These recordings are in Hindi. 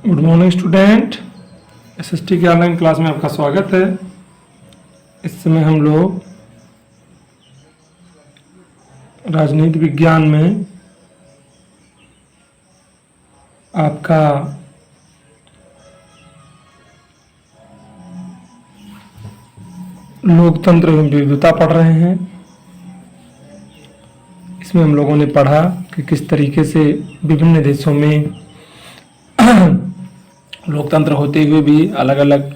Good morning student. एसएसटी की ऑनलाइन क्लास में आपका स्वागत है। इस समय हम लोग राजनीति विज्ञान में आपका लोकतंत्र एवं विविधता पढ़ रहे हैं। इसमें हम लोगों ने पढ़ा कि किस तरीके से विभिन्न देशों में लोकतंत्र होते हुए भी अलग अलग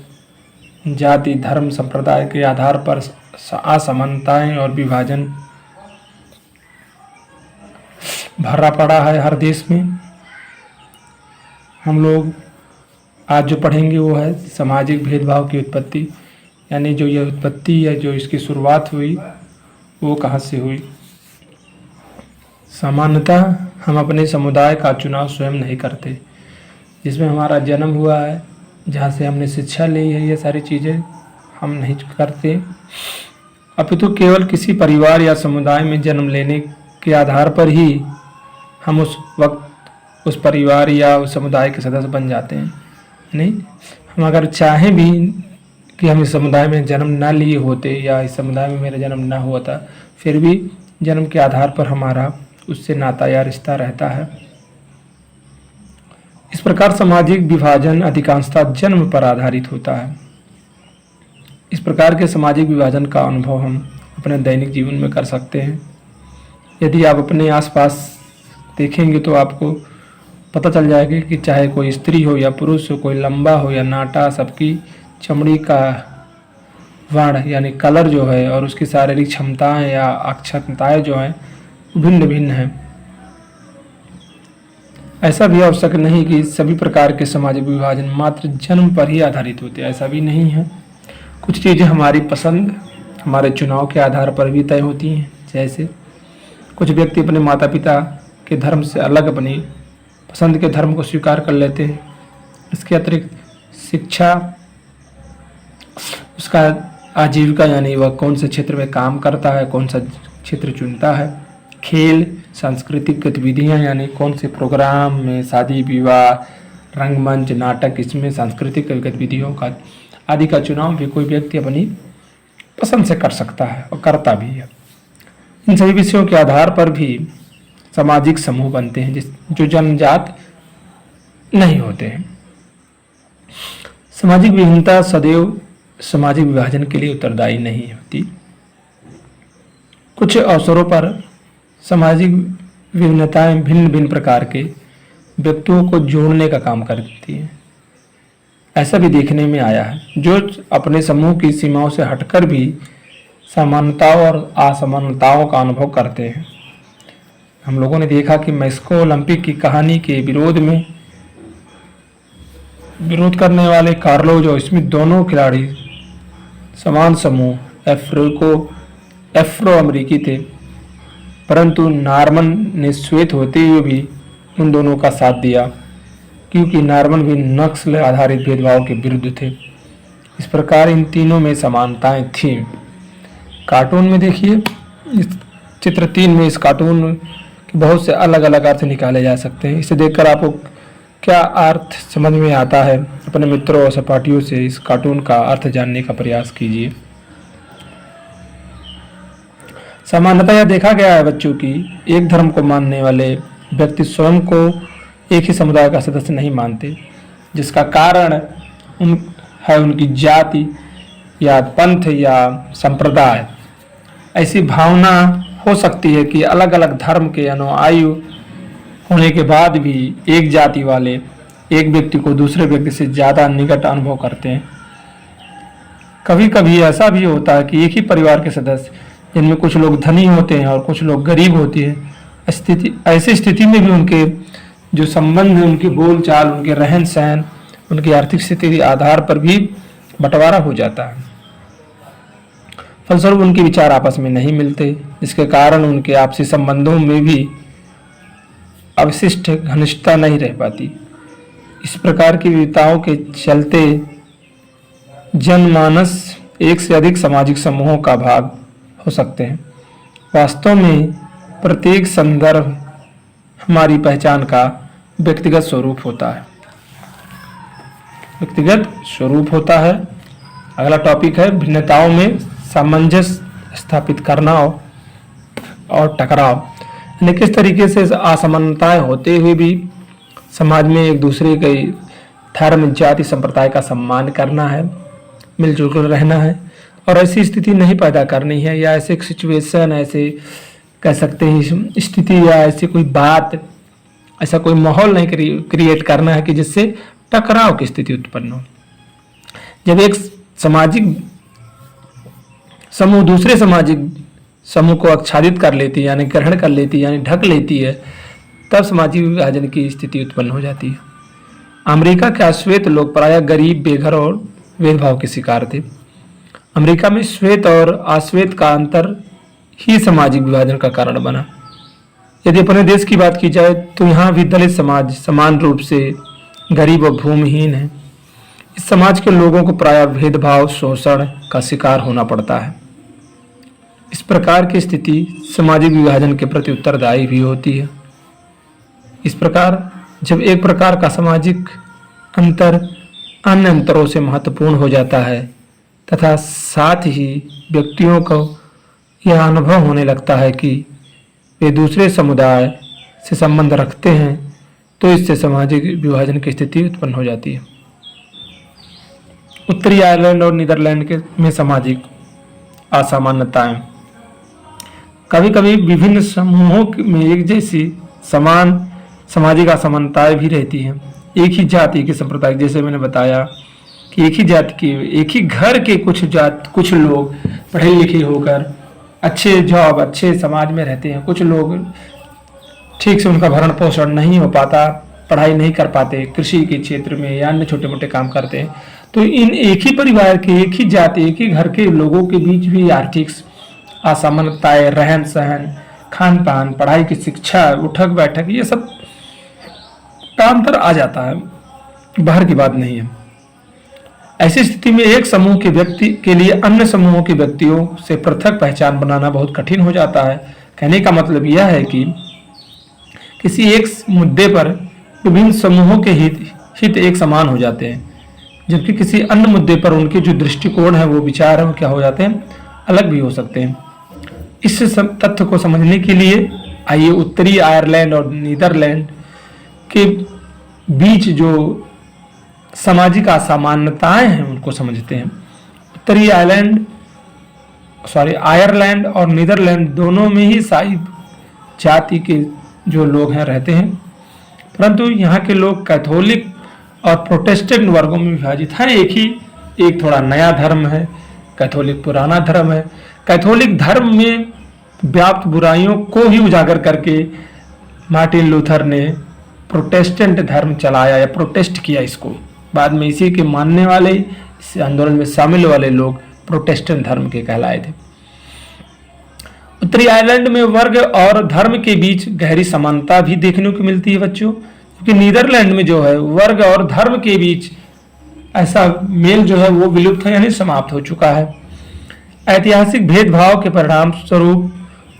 जाति, धर्म, संप्रदाय के आधार पर असमानताएं और विभाजन भरा पड़ा है हर देश में। हम लोग आज जो पढ़ेंगे वो है सामाजिक भेदभाव की उत्पत्ति, यानी जो यह उत्पत्ति या जो इसकी शुरुआत हुई वो कहाँ से हुई। सामान्यतः हम अपने समुदाय का चुनाव स्वयं नहीं करते। जिसमें हमारा जन्म हुआ है, जहाँ से हमने शिक्षा ली है, ये सारी चीज़ें हम नहीं करते, अपितु केवल किसी परिवार या समुदाय में जन्म लेने के आधार पर ही हम उस वक्त उस परिवार या उस समुदाय के सदस्य बन जाते हैं। नहीं, हम अगर चाहें भी कि हम इस समुदाय में जन्म ना लिए होते या इस समुदाय में मेरा जन्म ना हुआ था, फिर भी जन्म के आधार पर हमारा उससे नाता या रिश्ता रहता है। इस प्रकार सामाजिक विभाजन अधिकांशतः जन्म पर आधारित होता है। इस प्रकार के सामाजिक विभाजन का अनुभव हम अपने दैनिक जीवन में कर सकते हैं। यदि आप अपने आसपास देखेंगे तो आपको पता चल जाएगा कि चाहे कोई स्त्री हो या पुरुष हो, कोई लंबा हो या नाटा, सबकी चमड़ी का वर्ण यानी कलर जो है और उसकी शारीरिक क्षमताएं या अक्षमताएं जो हैं भिन्न भिन्न हैं। ऐसा भी आवश्यक नहीं कि सभी प्रकार के सामाजिक विभाजन मात्र जन्म पर ही आधारित होते हैं, ऐसा भी नहीं है। कुछ चीज़ें हमारी पसंद, हमारे चुनाव के आधार पर भी तय होती हैं। जैसे कुछ व्यक्ति अपने माता पिता के धर्म से अलग अपनी पसंद के धर्म को स्वीकार कर लेते हैं। इसके अतिरिक्त शिक्षा, उसका आजीविका यानी वह कौन से क्षेत्र में काम करता है, कौन सा क्षेत्र चुनता है, खेल, सांस्कृतिक गतिविधियां यानी कौन से प्रोग्राम में शादी विवाह, रंगमंच, नाटक, इसमें सांस्कृतिक गतिविधियों का आदि का चुनाव भी कोई व्यक्ति अपनी पसंद से कर सकता है और करता भी है। इन सभी विषयों के आधार पर भी सामाजिक समूह बनते हैं जो जन्मजात नहीं होते हैं। सामाजिक विभिन्नता सदैव सामाजिक विभाजन के लिए उत्तरदायी नहीं होती। कुछ अवसरों पर सामाजिक विभिन्नताएं भिन्न भिन्न प्रकार के व्यक्तियों को जोड़ने का काम करती हैं। ऐसा भी देखने में आया है जो अपने समूह की सीमाओं से हटकर भी समानताओं और असमानताओं का अनुभव करते हैं। हम लोगों ने देखा कि मैक्सिको ओलंपिक की कहानी के विरोध करने वाले कार्लोस और स्मिथ दोनों खिलाड़ी समान समूह एफ्रो अमेरिकी थे, परंतु नॉर्मन ने श्वेत होते हुए भी उन दोनों का साथ दिया क्योंकि नॉर्मन भी नस्ल आधारित भेदभाव के विरुद्ध थे। इस प्रकार इन तीनों में समानताएं थीं। कार्टून में देखिए, इस चित्र 3 में इस कार्टून के बहुत से अलग अलग अर्थ निकाले जा सकते हैं। इसे देखकर आपको क्या अर्थ समझ में आता है, अपने मित्रों और सहपाठियों से इस कार्टून का अर्थ जानने का प्रयास कीजिए। सामान्यतः यह देखा गया है बच्चों की एक धर्म को मानने वाले व्यक्ति स्वयं को एक ही समुदाय का सदस्य नहीं मानते, जिसका कारण उनकी जाति या पंथ या संप्रदाय। ऐसी भावना हो सकती है कि अलग अलग धर्म के अनुयायी होने के बाद भी एक जाति वाले एक व्यक्ति को दूसरे व्यक्ति से ज़्यादा निकट अनुभव करते हैं। कभी कभी ऐसा भी होता है कि एक ही परिवार के सदस्य, जिनमें कुछ लोग धनी होते हैं और कुछ लोग गरीब होते हैं, ऐसी स्थिति में भी उनके जो संबंध है, उनकी बोलचाल, उनके रहन सहन, उनकी आर्थिक स्थिति के आधार पर भी बंटवारा हो जाता है। फलस्वरूप उनके विचार आपस में नहीं मिलते, जिसके कारण उनके आपसी संबंधों में भी अवशिष्ट घनिष्ठता नहीं रह पाती। इस प्रकार की विविधताओं के चलते जनमानस एक से अधिक सामाजिक समूहों का भाग हो सकते हैं। वास्तव में प्रत्येक संदर्भ हमारी पहचान का व्यक्तिगत स्वरूप होता है। व्यक्तिगत स्वरूप होता है। अगला टॉपिक है भिन्नताओं में सामंजस्य स्थापित करना और टकराव, यानी किस तरीके से असमानताएं होते हुए भी समाज में एक दूसरे के धर्म, जाति, संप्रदाय का सम्मान करना है, मिलजुल कर रहना है और ऐसी स्थिति नहीं पैदा करनी है, या ऐसे सिचुएशन, ऐसे कह सकते हैं स्थिति, या ऐसी कोई बात, ऐसा कोई माहौल नहीं क्रिएट करना है कि जिससे टकराव की स्थिति उत्पन्न हो। जब एक सामाजिक समूह दूसरे सामाजिक समूह को आच्छादित कर लेती है, यानी ग्रहण कर लेती है, यानी ढक लेती है, तब सामाजिक विभाजन की स्थिति उत्पन्न हो जाती है। अमेरिका के अश्वेत लोग प्रायः गरीब, बेघर और भेदभाव के शिकार थे। अमेरिका में श्वेत और अश्वेत का अंतर ही सामाजिक विभाजन का कारण बना। यदि अपने देश की बात की जाए तो यहाँ भी दलित समाज समान रूप से गरीब और भूमिहीन है। इस समाज के लोगों को प्रायः भेदभाव, शोषण का शिकार होना पड़ता है। इस प्रकार की स्थिति सामाजिक विभाजन के प्रति उत्तरदायी भी होती है। इस प्रकार जब एक प्रकार का सामाजिक अंतर अन्य अंतरों से महत्वपूर्ण हो जाता है तथा साथ ही व्यक्तियों को यह अनुभव होने लगता है कि वे दूसरे समुदाय से संबंध रखते हैं, तो इससे सामाजिक विभाजन की स्थिति उत्पन्न हो जाती है। उत्तरी आयरलैंड और नीदरलैंड के में सामाजिक असमानताएं। कभी कभी विभिन्न समूहों में एक जैसी समान सामाजिक असमानताएं भी रहती हैं। एक ही जाति के संप्रदाय, जैसे मैंने बताया कि एक ही जाति के, एक ही घर के कुछ लोग पढ़े लिखे होकर अच्छे जॉब, अच्छे समाज में रहते हैं। कुछ लोग ठीक से उनका भरण पोषण नहीं हो पाता, पढ़ाई नहीं कर पाते, कृषि के क्षेत्र में या अन्य छोटे मोटे काम करते हैं। तो इन एक ही परिवार के, एक ही जाति, एक ही घर के लोगों के बीच भी आर्थिक असमानताएं, रहन सहन, खान पान, पढ़ाई की शिक्षा, उठक बैठक, ये सब का अंतर आ जाता है, बाहर की बात नहीं है। ऐसी स्थिति में एक समूह के व्यक्ति के लिए अन्य समूहों के व्यक्तियों से पृथक पहचान बनाना बहुत कठिन हो जाता है। कहने का मतलब यह है कि किसी एक मुद्दे पर विभिन्न समूहों के हित एक समान हो जाते हैं, जबकि किसी अन्य मुद्दे पर उनके जो दृष्टिकोण है, वो विचार है, वो क्या हो जाते हैं, अलग भी हो सकते हैं। इस तथ्य को समझने के लिए आइए उत्तरी आयरलैंड और नीदरलैंड के बीच जो सामाजिक असमानताएं हैं उनको समझते हैं। उत्तरी आयरलैंड और नीदरलैंड दोनों में ही ईसाई जाति के जो लोग हैं रहते हैं, परंतु यहाँ के लोग कैथोलिक और प्रोटेस्टेंट वर्गों में विभाजित हैं। एक थोड़ा नया धर्म है, कैथोलिक पुराना धर्म है। कैथोलिक धर्म में व्याप्त बुराइयों को ही उजागर करके मार्टिन लूथर ने प्रोटेस्टेंट धर्म चलाया या प्रोटेस्ट किया इसको। बाद में इसी के मानने वाले, इस आंदोलन में शामिल वाले लोग प्रोटेस्टेंट धर्म के कहलाए थे। उत्तरी आयरलैंड में वर्ग और धर्म के बीच गहरी समानता भी देखने को मिलती है बच्चों, क्योंकि नीदरलैंड में जो है वर्ग और धर्म के बीच ऐसा मेल जो है वो विलुप्त है, यानी समाप्त हो चुका है। ऐतिहासिक भेदभाव के परिणाम स्वरूप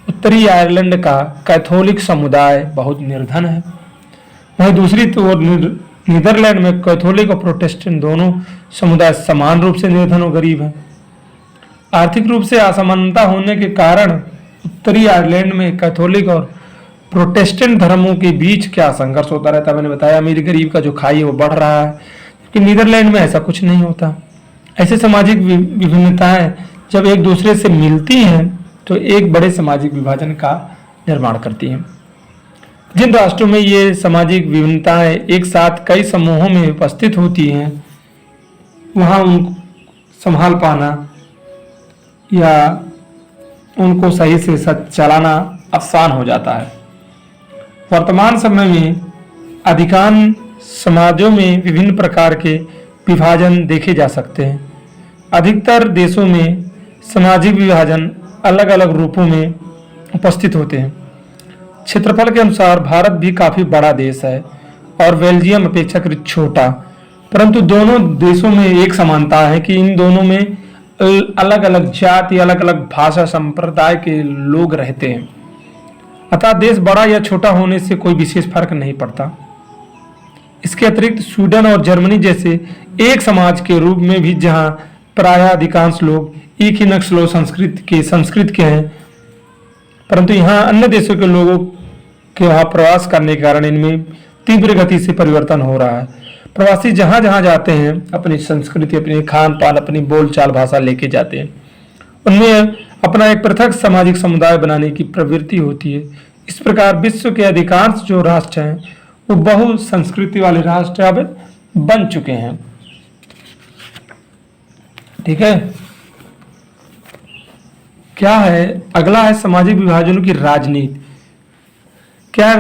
उत्तरी आयरलैंड का कैथोलिक समुदाय बहुत निर्धन है, वहीं दूसरी ओर नीदरलैंड में कैथोलिक और प्रोटेस्टेंट दोनों समुदाय समान रूप से निर्धन और गरीब हैं। आर्थिक रूप से असमानता होने के कारण उत्तरी आयरलैंड में कैथोलिक और प्रोटेस्टेंट धर्मों के बीच क्या संघर्ष होता रहता है। मैंने बताया अमीर गरीब का जो खाई है वो बढ़ रहा है, क्योंकि नीदरलैंड में ऐसा कुछ नहीं होता। ऐसे सामाजिक विभिन्नताएं जब एक दूसरे से मिलती हैं तो एक बड़े सामाजिक विभाजन का निर्माण करती हैं। जिन राष्ट्रों में ये सामाजिक विभिन्नताएं एक साथ कई समूहों में उपस्थित होती हैं, वहाँ उनको संभाल पाना या उनको सही से चलाना आसान हो जाता है। वर्तमान समय में अधिकांश समाजों में विभिन्न प्रकार के विभाजन देखे जा सकते हैं। अधिकतर देशों में सामाजिक विभाजन अलग अलग रूपों में उपस्थित होते हैं। क्षेत्रफल के अनुसार भारत भी काफी बड़ा देश है और बेल्जियम अपेक्षाकृत छोटा, परंतु दोनों देशों में एक समानता है कि इन दोनों में अलग अलग जाति, अलग अलग भाषा संप्रदाय के लोग रहते हैं। अतः देश बड़ा या छोटा होने से कोई विशेष फर्क नहीं पड़ता। इसके अतिरिक्त स्वीडन और जर्मनी जैसे एक समाज के रूप में भी, जहां प्रायः अधिकांश लोग एक ही नस्ल और संस्कृत के हैं, परंतु यहाँ अन्य देशों के लोगों के वहाँ प्रवास करने के कारण इनमें तीव्र गति से परिवर्तन हो रहा है। प्रवासी जहाँ जहाँ जाते हैं अपनी संस्कृति, अपनी खान पान, अपनी बोलचाल भाषा लेके जाते हैं। उनमें अपना एक पृथक सामाजिक समुदाय बनाने की प्रवृत्ति होती है। इस प्रकार विश्व के अधिकांश जो राष्ट्र हैं वो बहु संस्कृति वाले राष्ट्र अब बन चुके हैं। ठीक है, क्या है अगला है सामाजिक विभाजनों की राजनीति। क्या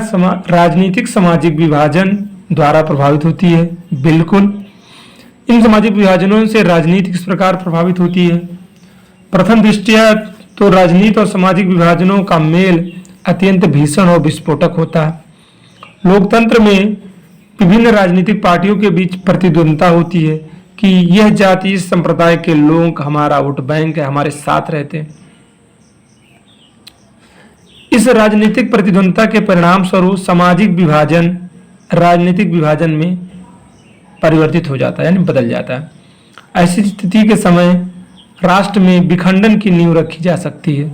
राजनीतिक सामाजिक विभाजन द्वारा प्रभावित होती है? बिल्कुल। इन सामाजिक विभाजनों से राजनीति किस प्रकार प्रभावित होती है? प्रथम दृष्टया तो राजनीति और सामाजिक विभाजनों का मेल अत्यंत भीषण और विस्फोटक होता है। लोकतंत्र में विभिन्न राजनीतिक पार्टियों के बीच प्रतिद्वंद्विता होती है कि यह जाति, इस संप्रदाय के लोग हमारा वोट बैंक है, हमारे साथ रहते हैं। इस राजनीतिक प्रतिद्वंद्विता के परिणाम स्वरूप सामाजिक विभाजन राजनीतिक विभाजन में परिवर्तित हो जाता है, यानी बदल जाता है। ऐसी स्थिति के समय राष्ट्र में विखंडन की नींव रखी जा सकती है।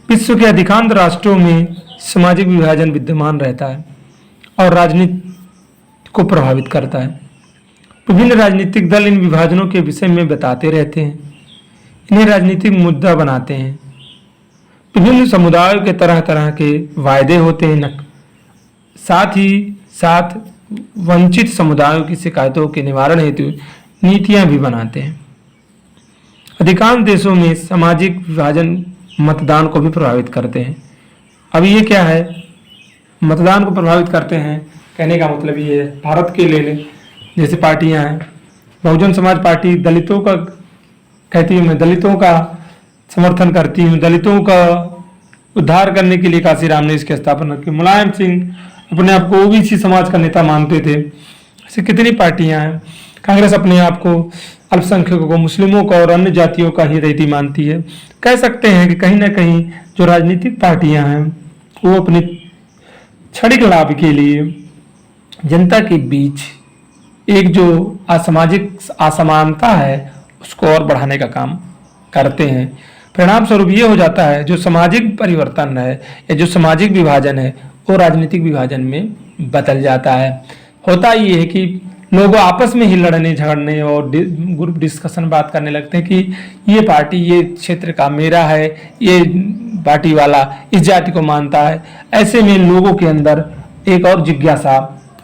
विश्व के अधिकांश राष्ट्रों में सामाजिक विभाजन विद्यमान रहता है और राजनीति को प्रभावित करता है। विभिन्न राजनीतिक दल इन विभाजनों के विषय में बताते रहते हैं, इन्हें राजनीतिक मुद्दा बनाते हैं। विभिन्न समुदायों के तरह तरह के वायदे होते हैं, साथ ही साथ वंचित समुदायों की शिकायतों के निवारण हेतु नीतियां भी बनाते हैं। अधिकांश देशों में सामाजिक विभाजन मतदान को भी प्रभावित करते हैं। अब ये क्या है, मतदान को प्रभावित करते हैं, कहने का मतलब ये है, भारत के ले लें जैसे पार्टियां हैं, बहुजन समाज पार्टी दलितों का कहती है, मैं दलितों का समर्थन करती हूँ, दलितों का उद्धार करने के लिए काशीराम ने इसकी स्थापना की। मुलायम सिंह अपने आप को ओबीसी समाज का नेता मानते थे। ऐसी कितनी पार्टियां हैं। कांग्रेस अपने आप को अल्पसंख्यकों को, मुस्लिमों को और अन्य जातियों का हितैषी मानती है। कह सकते हैं कि कहीं ना कहीं जो राजनीतिक पार्टियां हैं वो अपने क्षणिक लाभ के लिए जनता के बीच एक जो असामाजिक असमानता है उसको और बढ़ाने का काम करते हैं। परिणाम स्वरूप ये हो जाता है जो सामाजिक परिवर्तन है या जो सामाजिक विभाजन है वो राजनीतिक विभाजन में बदल जाता है। होता ये है कि लोग आपस में ही लड़ने झगड़ने और ग्रुप डिस्कशन बात करने लगते हैं कि ये पार्टी ये क्षेत्र का मेरा है, ये पार्टी वाला इस जाति को मानता है। ऐसे में लोगों के अंदर एक और जिज्ञासा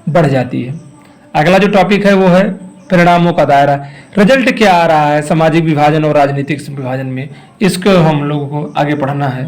बढ़ जाती है। अगला जो टॉपिक है वो है परिणामों का दायरा। रिजल्ट क्या आ रहा है सामाजिक विभाजन और राजनीतिक विभाजन में, इसको हम लोगों को आगे पढ़ना है।